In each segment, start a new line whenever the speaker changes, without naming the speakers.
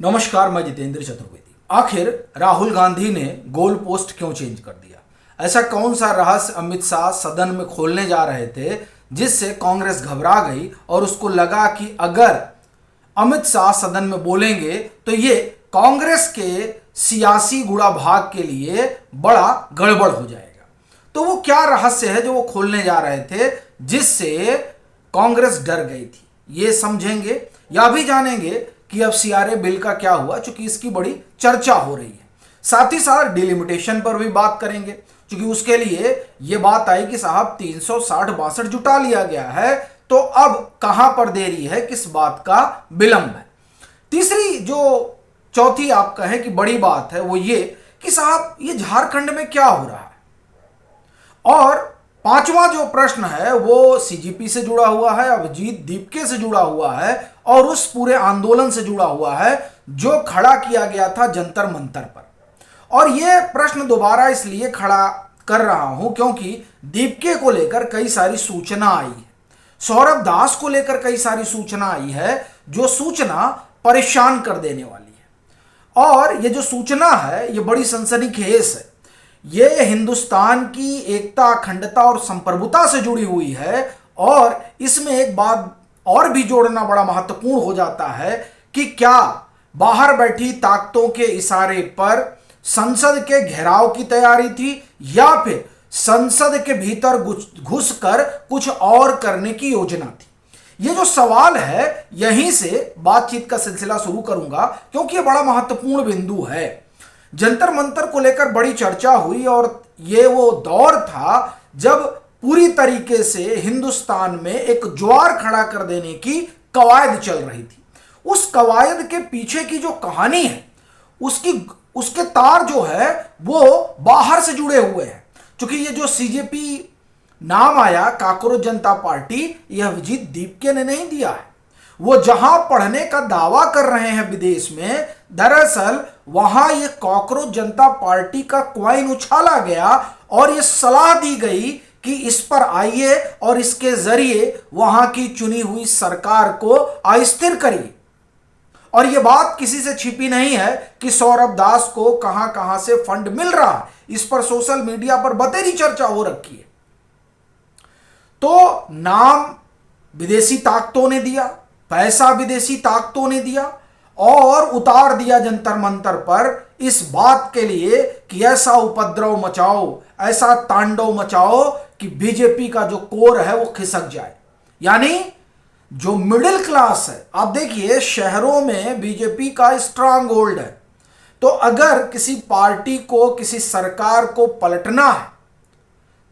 नमस्कार, मैं जितेंद्र चतुर्वेदी। आखिर राहुल गांधी ने गोल पोस्ट क्यों चेंज कर दिया? ऐसा कौन सा रहस्य अमित शाह सदन में खोलने जा रहे थे जिससे कांग्रेस घबरा गई और उसको लगा कि अगर अमित शाह सदन में बोलेंगे तो ये कांग्रेस के सियासी गुड़ा भाग के लिए बड़ा गड़बड़ हो जाएगा। तो वो क्या रहस्य है जो वो खोलने जा रहे थे जिससे कांग्रेस डर गई थी, ये समझेंगे या भी जानेंगे कि अब सीआरए बिल का क्या हुआ, चूंकि इसकी बड़ी चर्चा हो रही है। साथ ही साथ डिलिमिटेशन पर भी बात करेंगे, क्योंकि उसके लिए यह बात आई कि साहब 360-62 जुटा लिया गया है, तो अब कहां पर देरी है, किस बात का विलंब है। तीसरी जो चौथी आप कहें कि बड़ी बात है वो ये कि साहब ये झारखंड में क्या हो रहा है। और पांचवा जो प्रश्न है वो सीजीपी से जुड़ा हुआ है, अभिजीत दीपके से जुड़ा हुआ है और उस पूरे आंदोलन से जुड़ा हुआ है जो खड़ा किया गया था जंतर मंतर पर। और यह प्रश्न दोबारा इसलिए खड़ा कर रहा हूं क्योंकि दीपके को लेकर कई सारी सूचना आई है, सौरभ दास को लेकर कई सारी सूचना आई है, जो सूचना परेशान कर देने वाली है। और ये जो सूचना है ये बड़ी सनसनीखेज है। ये हिंदुस्तान की एकता, अखंडता और संप्रभुता से जुड़ी हुई है। और इसमें एक बात और भी जोड़ना बड़ा महत्वपूर्ण हो जाता है कि क्या बाहर बैठी ताकतों के इशारे पर संसद के घेराव की तैयारी थी या फिर संसद के भीतर घुसकर कुछ और करने की योजना थी। ये जो सवाल है यहीं से बातचीत का सिलसिला शुरू करूंगा क्योंकि ये बड़ा महत्वपूर्ण बिंदु है। जंतर मंतर को लेकर बड़ी चर्चा हुई और ये वो दौर था जब पूरी तरीके से हिंदुस्तान में एक ज्वार खड़ा कर देने की कवायद चल रही थी। उस कवायद के पीछे की जो कहानी है उसके तार जो है वो बाहर से जुड़े हुए हैं। क्योंकि ये जो सीजेपी नाम आया, काकरोच जनता पार्टी, यह अभिजीत दीपके ने नहीं दिया है। वो जहां पढ़ने का दावा कर रहे हैं विदेश में, दरअसल वहां ये काकरोच जनता पार्टी का क्वाइन उछाला गया और ये सलाह दी गई कि इस पर आइए और इसके जरिए वहां की चुनी हुई सरकार को अस्थिर करिए। और ये बात किसी से छिपी नहीं है कि सौरभ दास को कहां कहां से फंड मिल रहा है, इस पर सोशल मीडिया पर बतेरी चर्चा हो रखी है। तो नाम विदेशी ताकतों ने दिया, पैसा विदेशी ताकतों ने दिया और उतार दिया जंतर मंतर पर इस बात के लिए कि ऐसा उपद्रव मचाओ, ऐसा तांडव मचाओ कि बीजेपी का जो कोर है वो खिसक जाए। यानी जो मिडिल क्लास है, आप देखिए शहरों में बीजेपी का स्ट्रांग होल्ड है। तो अगर किसी पार्टी को, किसी सरकार को पलटना है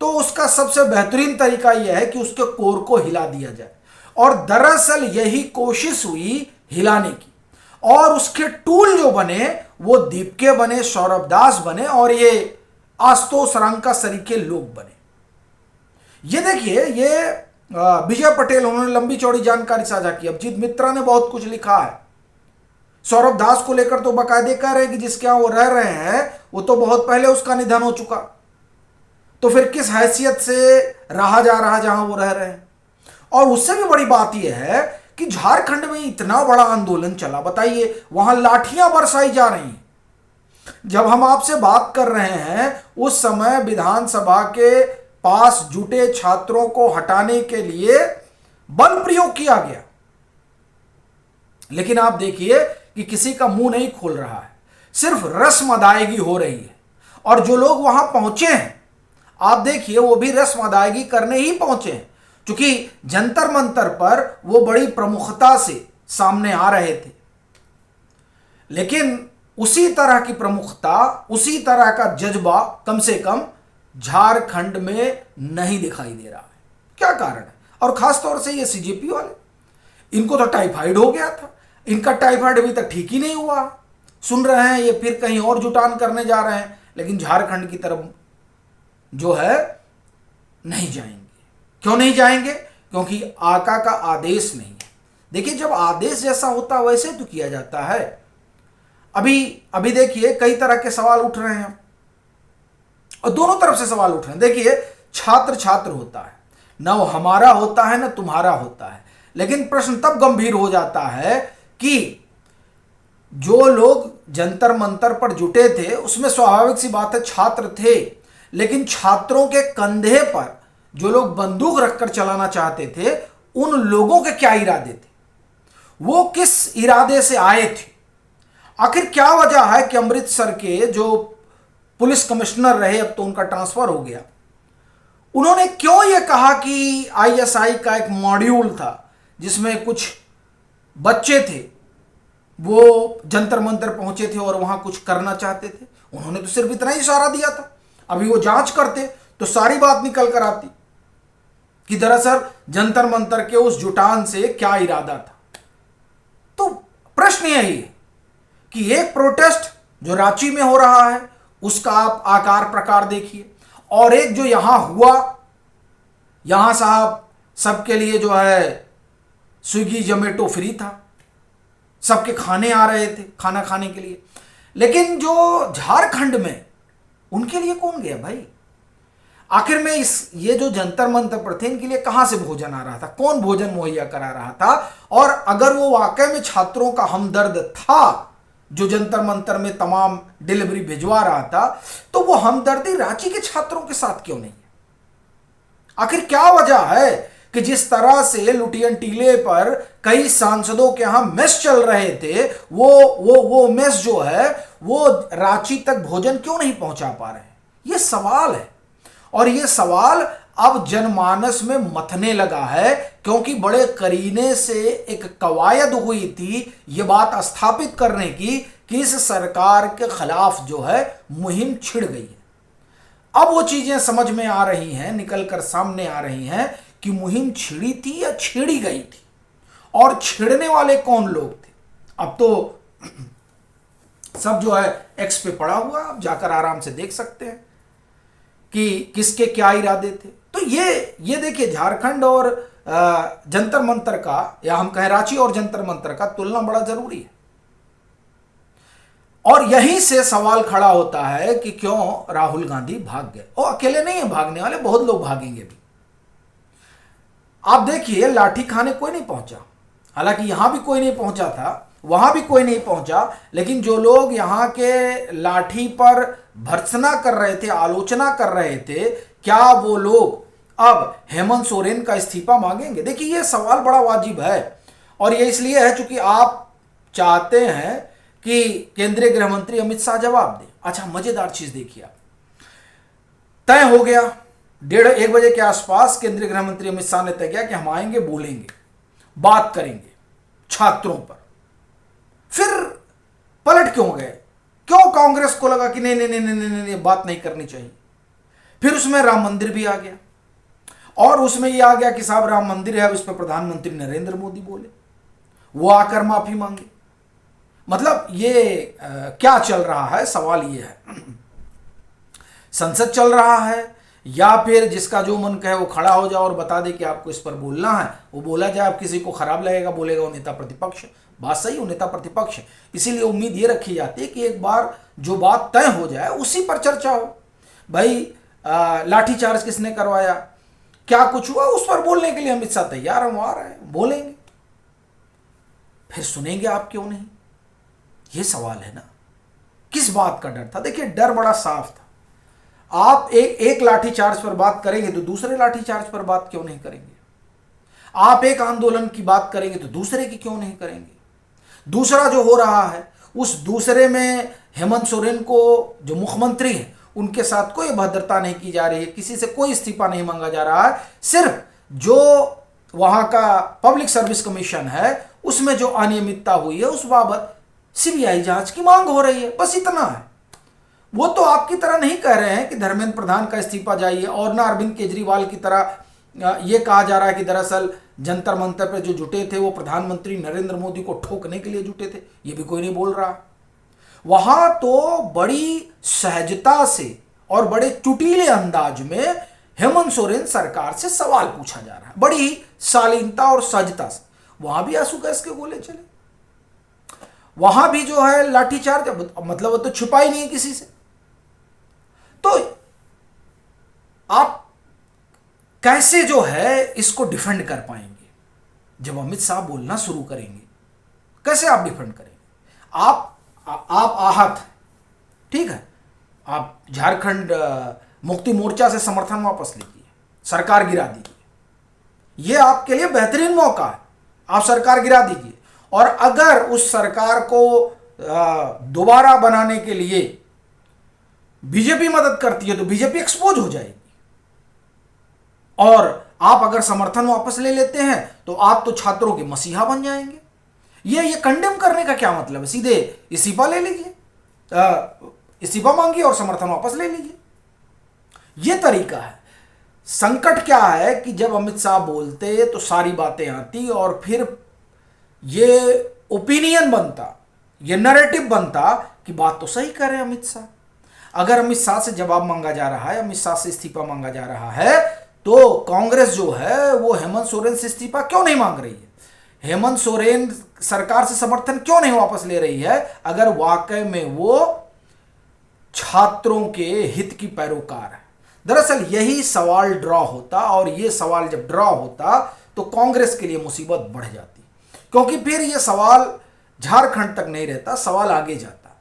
तो उसका सबसे बेहतरीन तरीका यह है कि उसके कोर को हिला दिया जाए। और दरअसल यही कोशिश हुई हिलाने की और उसके टूल जो बने वो दीपके बने, सौरभ दास बने और ये आशुतोष रंका सरीके लोग बने। ये देखिए, ये विजय पटेल, उन्होंने लंबी चौड़ी जानकारी साझा की। अभिजीत मित्रा ने बहुत कुछ लिखा है। सौरभ दास को लेकर तो बाकायदे कह रहे हैं कि जिसके यहां वो रह रहे हैं वो तो बहुत पहले उसका निधन हो चुका, तो फिर किस हैसियत से रहा जा रहा जहां वो रह रहे हैं। और उससे भी बड़ी बात यह है कि झारखंड में इतना बड़ा आंदोलन चला, बताइए, वहां लाठियां बरसाई जा रही हैं। जब हम आपसे बात कर रहे हैं उस समय विधानसभा के पास जुटे छात्रों को हटाने के लिए बल प्रयोग किया गया, लेकिन आप देखिए कि किसी का मुंह नहीं खोल रहा है, सिर्फ रस्म अदायगी हो रही है। और जो लोग वहां पहुंचे हैं आप देखिए वो भी रस्म अदायगी करने ही पहुंचे हैं, क्योंकि जंतर मंतर पर वो बड़ी प्रमुखता से सामने आ रहे थे। लेकिन उसी तरह की प्रमुखता, उसी तरह का जज्बा कम से कम झारखंड में नहीं दिखाई दे रहा है। क्या कारण है? और खासतौर से ये सीजेपी वाले, इनको तो टाइफाइड हो गया था, इनका टाइफाइड अभी तक ठीक ही नहीं हुआ। सुन रहे हैं ये फिर कहीं और जुटान करने जा रहे हैं, लेकिन झारखंड की तरफ जो है नहीं जाएंगे। क्यों नहीं जाएंगे? क्योंकि आका का आदेश नहीं है। देखिए, जब आदेश जैसा होता है वैसे तो किया जाता है। अभी देखिए कई तरह के सवाल उठ रहे हैं और दोनों तरफ से सवाल उठ रहे हैं। देखिए, छात्र छात्र होता है, ना वो हमारा होता है ना तुम्हारा होता है, लेकिन प्रश्न तब गंभीर हो जाता है कि जो लोग जंतर मंतर पर जुटे थे उसमें स्वाभाविक सी बात है छात्र थे, लेकिन छात्रों के कंधे पर जो लोग बंदूक रखकर चलाना चाहते थे उन लोगों के क्या इरादे थे, वो किस इरादे से आए थे। आखिर क्या वजह है कि अमृतसर के जो पुलिस कमिश्नर रहे, अब तो उनका ट्रांसफर हो गया, उन्होंने क्यों यह कहा कि आईएसआई का एक मॉड्यूल था जिसमें कुछ बच्चे थे वो जंतर मंतर पहुंचे थे और वहां कुछ करना चाहते थे। उन्होंने तो सिर्फ इतना ही इशारा दिया था। अभी वो जांच करते तो सारी बात निकल कर आती कि दरअसल जंतर मंतर के उस जुटान से क्या इरादा था। तो प्रश्न यही है कि एक प्रोटेस्ट जो रांची में हो रहा है उसका आप आकार प्रकार देखिए, और एक जो यहां हुआ, यहां साहब सबके लिए जो है स्विगी जोमेटो फ्री था, सबके खाने आ रहे थे खाना खाने के लिए, लेकिन जो झारखंड में उनके लिए कौन गया भाई? आखिर में ये जो जंतर मंतर पर थे इनके लिए कहां से भोजन आ रहा था, कौन भोजन मुहैया करा रहा था? और अगर वो वाकई में छात्रों का हमदर्द था जो जंतर मंतर में तमाम डिलीवरी भिजवा रहा था, तो वो हमदर्दी रांची के छात्रों के साथ क्यों नहीं है? आखिर क्या वजह है कि जिस तरह से लुटियन टीले पर कई सांसदों के यहां मेस चल रहे थे, वो मेस जो है वो रांची तक भोजन क्यों नहीं पहुंचा पा रहे हैं? ये सवाल है, और ये सवाल अब जनमानस में मथने लगा है, क्योंकि बड़े करीने से एक कवायद हुई थी ये बात स्थापित करने की कि इस सरकार के खिलाफ जो है मुहिम छिड़ गई है। अब वो चीजें समझ में आ रही हैं, निकल कर सामने आ रही हैं कि मुहिम छिड़ी थी या छेड़ी गई थी, और छेड़ने वाले कौन लोग थे। अब तो सब जो है एक्स पे पड़ा हुआ, आप जाकर आराम से देख सकते हैं कि किसके क्या इरादे थे। तो ये देखिए, झारखंड और जंतर मंतर का, या हम कहें रांची और जंतर मंतर का तुलना बड़ा जरूरी है। और यहीं से सवाल खड़ा होता है कि क्यों राहुल गांधी भाग गए। और अकेले नहीं है भागने वाले, बहुत लोग भागेंगे भी। आप देखिए, लाठी खाने कोई नहीं पहुंचा, हालांकि यहां भी कोई नहीं पहुंचा था, वहां भी कोई नहीं पहुंचा, लेकिन जो लोग यहां के लाठी पर भर्त्सना कर रहे थे, आलोचना कर रहे थे, क्या वो लोग अब हेमंत सोरेन का इस्तीफा मांगेंगे? देखिए, ये सवाल बड़ा वाजिब है, और ये इसलिए है चूंकि आप चाहते हैं कि केंद्रीय गृह मंत्री अमित शाह जवाब दें। अच्छा, मजेदार चीज देखिए, आप तय हो गया 1:30 बजे के आसपास केंद्रीय गृह मंत्री अमित शाह ने तय किया कि हम आएंगे, बोलेंगे, बात करेंगे छात्रों पर। फिर पलट क्यों गए? क्यों कांग्रेस को लगा कि नहीं नहीं नहीं नहीं नहीं, नहीं बात नहीं करनी चाहिए? फिर उसमें राम मंदिर भी आ गया, और उसमें यह आ गया कि साहब राम मंदिर है, अब इस पर प्रधानमंत्री नरेंद्र मोदी बोले, वो आकर माफी मांगे। मतलब ये क्या चल रहा है? सवाल ये है, संसद चल रहा है, या फिर जिसका जो मन कहे वो खड़ा हो जाए और बता दे कि आपको इस पर बोलना है, वो बोला जाए। अब किसी को खराब लगेगा, बोलेगा वो नेता प्रतिपक्ष है। बात सही, वो नेता प्रतिपक्ष है, इसीलिए उम्मीद ये रखी जाती है कि एक बार जो बात तय हो जाए उसी पर चर्चा हो। भाई लाठीचार्ज किसने करवाया, क्या कुछ हुआ, उस पर बोलने के लिए अमित शाह तैयार हम आ रहे हैं, बोलेंगे। फिर सुनेंगे आप क्यों नहीं? ये सवाल है ना, किस बात का डर था? देखिए, डर बड़ा साफ था। आप एक लाठीचार्ज पर बात करेंगे तो दूसरे लाठीचार्ज पर बात क्यों नहीं करेंगे? आप एक आंदोलन की बात करेंगे तो दूसरे की क्यों नहीं करेंगे? दूसरा जो हो रहा है उस दूसरे में हेमंत सोरेन को, जो मुख्यमंत्री हैं, उनके साथ कोई भद्रता नहीं की जा रही है, किसी से कोई इस्तीफा नहीं मांगा जा रहा है। सिर्फ जो वहां का पब्लिक सर्विस कमीशन है उसमें जो अनियमितता हुई है उस बाबत सीबीआई जांच की मांग हो रही है, बस इतना है। वो तो आपकी तरह नहीं कह रहे हैं कि धर्मेंद्र प्रधान का इस्तीफा चाहिए, और ना अरविंद केजरीवाल की तरह ये कहा जा रहा है कि दरअसल जंतर मंतर पे जो जुटे थे वो प्रधानमंत्री नरेंद्र मोदी को ठोकने के लिए जुटे थे। ये भी कोई नहीं बोल रहा। वहां तो बड़ी सहजता से और बड़े चुटीले अंदाज में हेमंत सोरेन सरकार से सवाल पूछा जा रहा है, बड़ी शालीनता और सहजता से। वहां भी आंसू गैस के गोले चले, वहां भी जो है लाठीचार्ज, मतलब वो तो छुपा ही नहीं है किसी से। तो आप कैसे जो है इसको डिफेंड कर पाएंगे? जब अमित शाह बोलना शुरू करेंगे, कैसे आप डिफेंड करेंगे? आप आहत हैं, ठीक है, आप झारखंड मुक्ति मोर्चा से समर्थन वापस लीजिए, सरकार गिरा दीजिए। ये आपके लिए बेहतरीन मौका है, आप सरकार गिरा दीजिए। और अगर उस सरकार को दोबारा बनाने के लिए बीजेपी मदद करती है तो बीजेपी एक्सपोज हो जाएगी। और आप अगर समर्थन वापस ले लेते हैं तो आप तो छात्रों के मसीहा बन जाएंगे। ये कंडेम करने का क्या मतलब है? सीधे इस्तीफा ले लीजिए, इस्तीफा मांगिए और समर्थन वापस ले लीजिए। यह तरीका है। संकट क्या है कि जब अमित शाह बोलते तो सारी बातें आती और फिर ये ओपिनियन बनता, ये नैरेटिव बनता कि बात तो सही कर रहे हैं अमित शाह। अगर अमित शाह से जवाब मांगा जा रहा है, अमित शाह से इस्तीफा मांगा जा रहा है, तो कांग्रेस जो है वो हेमंत सोरेन से इस्तीफा क्यों नहीं मांग रही है? हेमंत सोरेन सरकार से समर्थन क्यों नहीं वापस ले रही है अगर वाकई में वो छात्रों के हित की पैरोकार है? दरअसल यही सवाल ड्रॉ होता, और ये सवाल जब ड्रॉ होता तो कांग्रेस के लिए मुसीबत बढ़ जाती, क्योंकि फिर ये सवाल झारखंड तक नहीं रहता, सवाल आगे जाता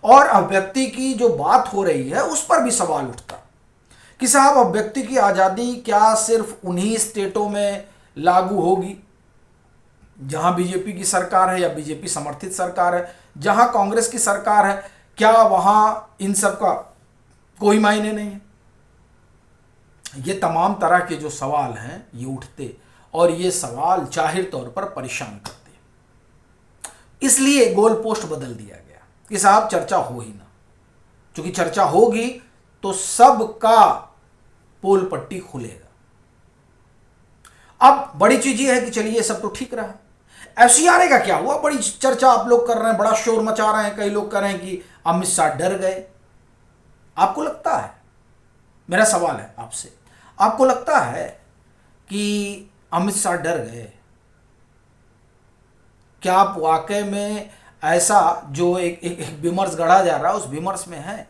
और अभिव्यक्ति की जो बात हो रही है उस पर भी सवाल उठता कि साहब अभिव्यक्ति की आज़ादी क्या सिर्फ उन्हीं स्टेटों में लागू होगी जहां बीजेपी की सरकार है या बीजेपी समर्थित सरकार है? जहां कांग्रेस की सरकार है क्या वहां इन सब का कोई मायने नहीं है? ये तमाम तरह के जो सवाल हैं ये उठते और ये सवाल जाहिर तौर पर परेशान करते। इसलिए गोल पोस्ट बदल दिया गया कि साहब चर्चा हो ही ना, क्योंकि चर्चा होगी तो सबका पोल पट्टी खुलेगा। अब बड़ी चीज ये है कि चलिए सब तो ठीक रहा, एफसीआरए का क्या हुआ? बड़ी चर्चा आप लोग कर रहे हैं, बड़ा शोर मचा रहे हैं, कई लोग कह रहे हैं कि अमित शाह डर गए। आपको लगता है, मेरा सवाल है आपसे, आपको लगता है कि अमित शाह डर गए? क्या आप वाकई में ऐसा जो एक विमर्श गढ़ा जा रहा है उस विमर्श में है?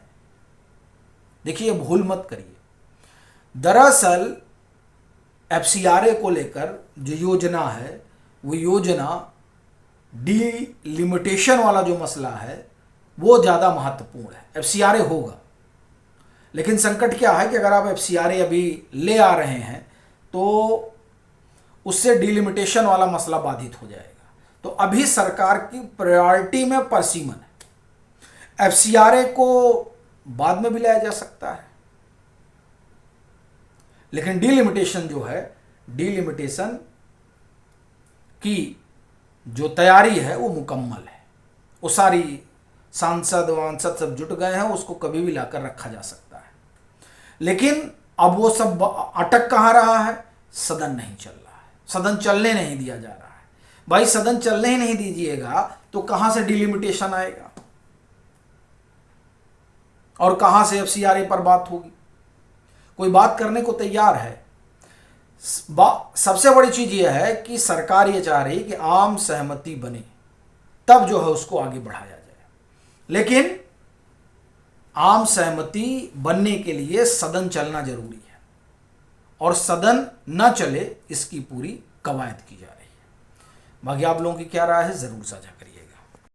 देखिए भूल मत करिए, दरअसल एफसीआरए को लेकर जो योजना है वो योजना डीलिमिटेशन वाला जो मसला है वो ज़्यादा महत्वपूर्ण है। एफसीआरए होगा, लेकिन संकट क्या है कि अगर आप एफसीआरए अभी ले आ रहे हैं तो उससे डीलिमिटेशन वाला मसला बाधित हो जाएगा। तो अभी सरकार की प्रायोरिटी में परसिमन है। एफसीआरए को बाद में भी लाया जा सकता है, लेकिन डीलिमिटेशन जो है, डीलिमिटेशन की जो तैयारी है वो मुकम्मल है। वो सारी सांसद वांसद सब जुट गए हैं, उसको कभी भी लाकर रखा जा सकता है। लेकिन अब वो सब अटक कहाँ रहा है? सदन नहीं चल रहा है, सदन चलने नहीं दिया जा रहा है। भाई सदन चलने ही नहीं दीजिएगा तो कहां से डिलिमिटेशन आएगा और कहां से एफसीआरए पर बात होगी? कोई बात करने को तैयार है? सबसे बड़ी चीज यह है कि सरकार ये चाह रही कि आम सहमति बने, तब जो है उसको आगे बढ़ाया जाए। लेकिन आम सहमति बनने के लिए सदन चलना जरूरी है, और सदन न चले इसकी पूरी कवायद की जा रही है। बाकी आप लोगों की क्या राय है जरूर साझा करिए।